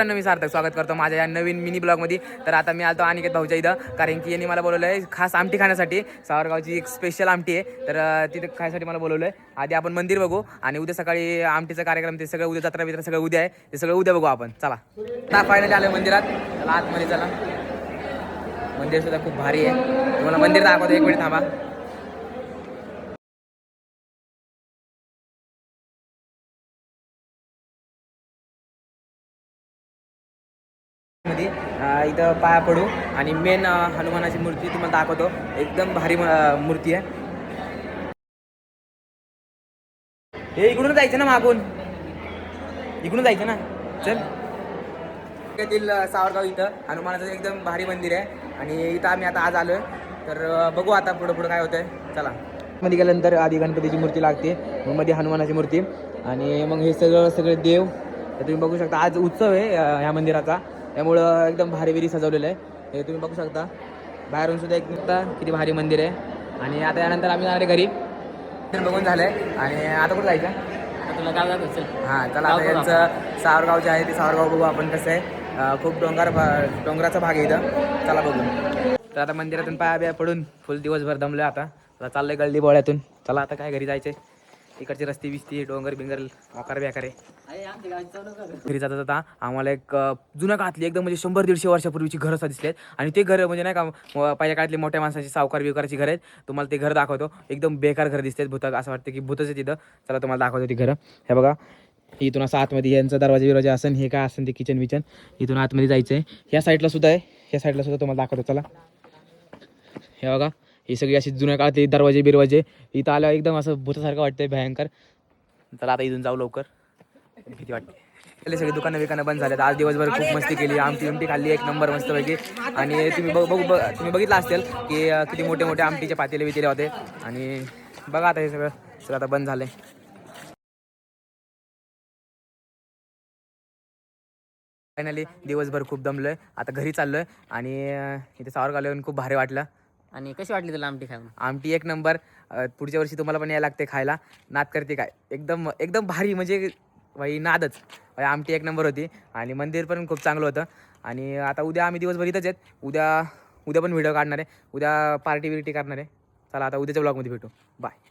मी सार्थक स्वागत करतो माझ्या या नवीन मिनी ब्लॉगमध्ये. तर आता मी आलतो अनिकेत भाऊच्या इथं, कारण की यांनी मला बोलवलं आहे खास आमटी खाण्यासाठी. सावरगावची एक स्पेशल आमटी आहे, तर तिथे खायसाठी मला बोलवलं आहे. आधी आपण मंदिर बघू आणि उद्या सकाळी आमटीचा कार्यक्रम, ते सगळं उद्या जत्रा बित्रा सगळं उद्या आहे, ते सगळं उद्या बघू आपण. चला आता फायनली आलो मंदिरात. चला आतमध्ये चला. मंदिर सुद्धा खूप भारी आहे, तुम्हाला मंदिर दाखवतो, एक मिनिट थांबा. इथं पाया पडू आणि मेन हनुमानाची मूर्ती तुम्हाला दाखवतो. एकदम भारी मूर्ती आहे. हे इकडून जायचं ना, मागून इकडून जायचं ना. चल येथील सावरगाव इथं हनुमानाचं एकदम भारी मंदिर आहे आणि इथं आम्ही आता आज आलोय. तर बघू आता पुढं काय होतंय. चला मध्ये गेल्यानंतर आधी गणपतीची मूर्ती लागते, मग मध्ये हनुमानाची मूर्ती आणि मग हे सगळे देव. तर तुम्ही बघू शकता आज उत्सव आहे ह्या मंदिराचा, त्यामुळं एकदम भारी बिरी सजवलेलं आहे. हे तुम्ही बघू शकता बाहेरून सुद्धा एक नुकता किती भारी मंदिर आहे. आणि आता यानंतर आम्ही जाणार घरी. बघून झालंय आणि आता कुठं जायचं. तुला गाव जात असेल. हां चला आता यांचं सावरगाव जे आहे ते सावरगाव बघू आपण कसं आहे. खूप डोंगराचा भाग आहे इथं. चला बघू. तर आता मंदिरातून पाया पडून फुल दिवसभर दमलोय. आता चाललंय गल्ली बोळ्यातून. चला आता काय घरी जायचंय. इकडची रस्ती बिस्ती डोंगर बिंगर मोकार बेकार आहे. घरी जाता जाता आम्हाला एक जुन्या काळातली एकदम म्हणजे 100-150 वर्षापूर्वीची घरं असं दिसलेत. आणि ते घर म्हणजे नाही का पहिल्या काळातली मोठ्या माणसाची सावकार बिवकाराची घर आहेत. तुम्हाला ते घर दाखवतो. एकदम बेकार घर दिसतात. भूत असं वाटतं की भूतच आहे तिथं. चला तुम्हाला दाखवतो ती घरं. हे बघा इथून असं आतमध्ये यांचा दरवाजा बिरवाजा असेल, हे काय असेल ते किचन विचन. इथून आतमध्ये जायचं आहे. ह्या साईडला सुद्धा आहे, ह्या साईडला सुद्धा तुम्हाला दाखवतो. चला हे बघा ही सगळी अशी जुन्या काळातली दरवाजे बिरवाजे. इथं आल्यावर एकदम असं भूतासारखं वाटतंय, भयंकर. चला आता इथून जाऊ लवकर, भीती वाटते. पहिले सगळे दुकानं बंद झालेत. आज दिवसभर खूप मस्ती केली, आमटी खाल्ली एक नंबर मस्तपैकी. आणि तुम्ही तुम्ही बघितलं असेल की किती मोठे मोठे आमटीचे पातेले बितेले होते. आणि बघा आता हे सगळं आता बंद झालंय. फायनली दिवसभर खूप दमलोय, आता घरी चाललोय. आणि इथे सावरगाव येऊन खूप भारी वाटलं. आणि कशी वाटली तुला आमटी खाऊन? आमटी एक नंबर. पुढच्या वर्षी तुम्हाला पण यायला लागते खायला. नाद करते काय एकदम एकदम भारी, म्हणजे भाई नादच. आमटी एक नंबर होती आणि मंदिर पण खूप चांगलं होतं. आणि आता उद्या आम्ही दिवसभर इथंच आहेत. उद्या पण व्हिडिओ काढणार आहे. उद्या पार्टी बिर्टी करणार आहे. चला आता उद्याच्या ब्लॉगमध्ये भेटू. बाय.